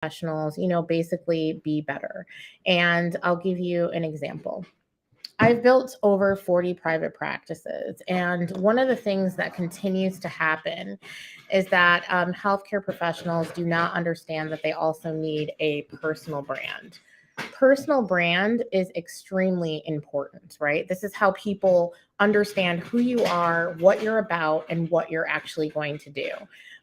professionals, basically be better. And I'll give you an example. I've built over 40 private practices. And one of the things that continues to happen is that healthcare professionals do not understand that they also need a personal brand. Personal brand is extremely important, right? This is how people understand who you are, what you're about, and what you're actually going to do.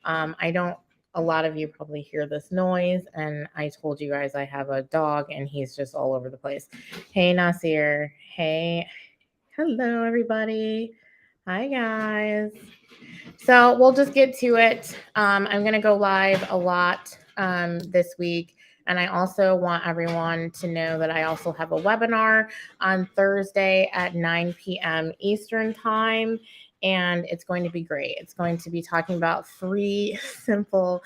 I don't A lot of you probably hear this noise, and I told you guys I have a dog and he's just all over the place. Hey, Nasir. Hey, hello, everybody. Hi, guys. So we'll just get to it. I'm going to go live a lot this week. And I also want everyone to know that I also have a webinar on Thursday at 9 p.m. Eastern Time. And it's going to be great. It's going to be talking about 3 simple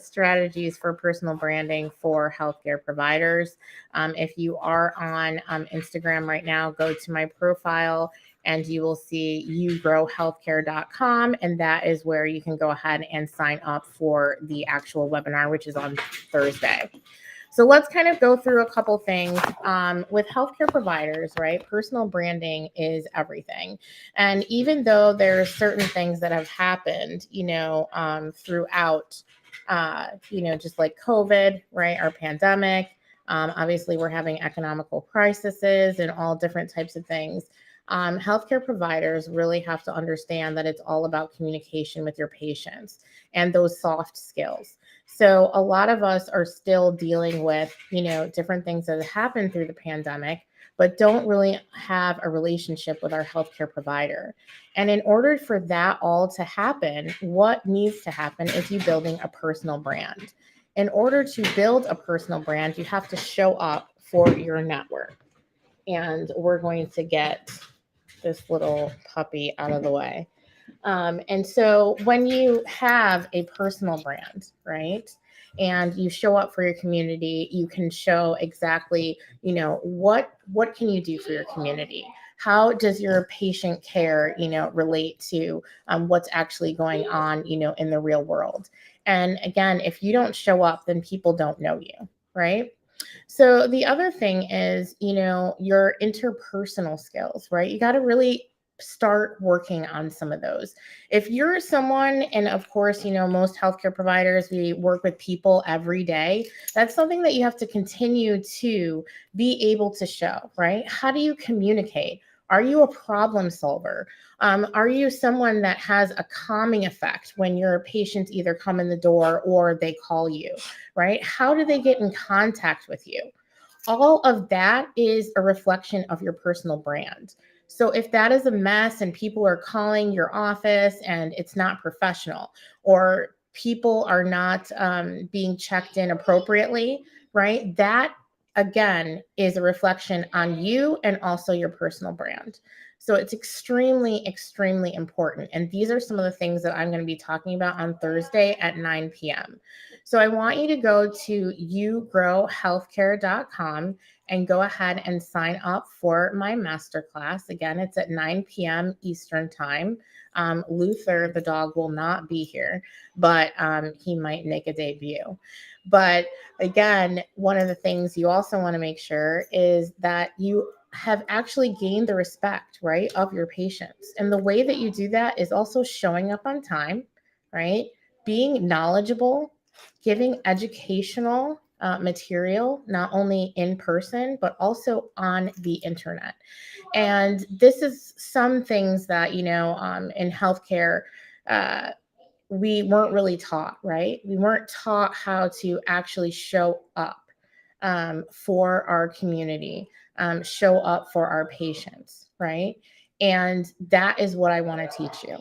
strategies for personal branding for healthcare providers. If you are on Instagram right now, go to my profile and you will see yougrowhealthcare.com. And that is where you can go ahead and sign up for the actual webinar, which is on Thursday. So let's kind of go through a couple things with healthcare providers, right? Personal branding is everything. And even though there's certain things that have happened, throughout, just like COVID, right? Our pandemic, obviously we're having economical crises and all different types of things. Healthcare providers really have to understand that it's all about communication with your patients and those soft skills. So a lot of us are still dealing with, different things that have happened through the pandemic, but don't really have a relationship with our healthcare provider. And in order for that all to happen, what needs to happen is you building a personal brand. In order to build a personal brand, you have to show up for your network. And we're going to get this little puppy out of the way. And so when you have a personal brand, right, and you show up for your community, you can show exactly, what can you do for your community? How does your patient care, relate to what's actually going on, in the real world? And again, if you don't show up, then people don't know you, right? So the other thing is, your interpersonal skills, right? You got to really start working on some of those. If you're someone, and of course, most healthcare providers, we work with people every day. That's something that you have to continue to be able to show, right? How do you communicate? Are you a problem solver? Are you someone that has a calming effect when your patients either come in the door or they call you, right? How do they get in contact with you? All of that is a reflection of your personal brand. So if that is a mess and people are calling your office and it's not professional, or people are not being checked in appropriately, right? That again is a reflection on you and also your personal brand. So it's extremely, extremely important. And these are some of the things that I'm going to be talking about on Thursday at 9 p.m. So I want you to go to yougrowhealthcare.com and go ahead and sign up for my masterclass. Again, it's at 9 p.m. Eastern Time. Luther, the dog, will not be here, but he might make a debut. But again, one of the things you also want to make sure is that you have actually gained the respect, right, of your patients. And the way that you do that is also showing up on time, right? Being knowledgeable, giving educational material, not only in person, but also on the internet. And this is some things that, in healthcare, uh, we weren't really taught, right? We weren't taught how to actually show up for our community, show up for our patients, right? And that is what I want to teach you.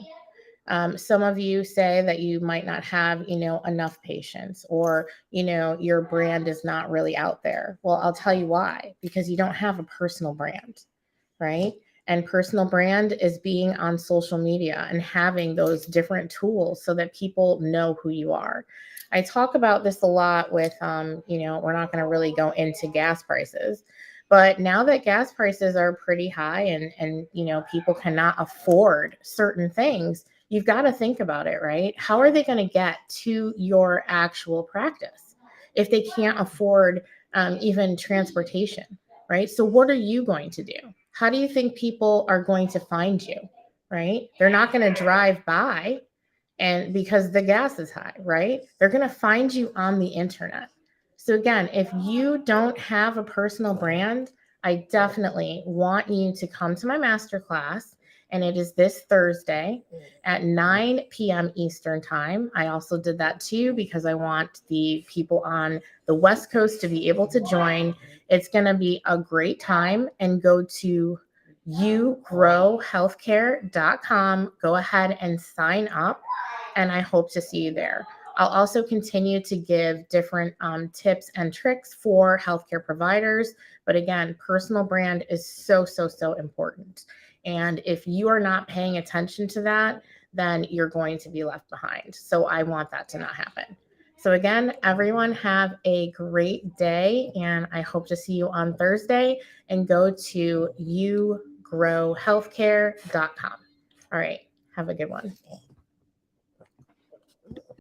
Some of you say that you might not have, enough patients, or, your brand is not really out there. Well, I'll tell you why, because you don't have a personal brand, right? And personal brand is being on social media and having those different tools so that people know who you are. I talk about this a lot with, we're not going to really go into gas prices, but now that gas prices are pretty high and people cannot afford certain things, you've got to think about it, right? How are they going to get to your actual practice? if they can't afford even transportation, right? So what are you going to do? How do you think people are going to find you, right? They're not going to drive by and because the gas is high, right? They're going to find you on the internet. So again, if you don't have a personal brand, I definitely want you to come to my masterclass, and it is this Thursday at 9 p.m. Eastern time. I also did that too because I want the people on the West Coast to be able to join. It's going to be a great time, and go to yougrowhealthcare.com. Go ahead and sign up, and I hope to see you there. I'll also continue to give different tips and tricks for healthcare providers. But again, personal brand is so, so, so important. And if you are not paying attention to that, then you're going to be left behind. So I want that to not happen. So again, everyone have a great day, and I hope to see you on Thursday, and go to yougrowhealthcare.com. All right. Have a good one.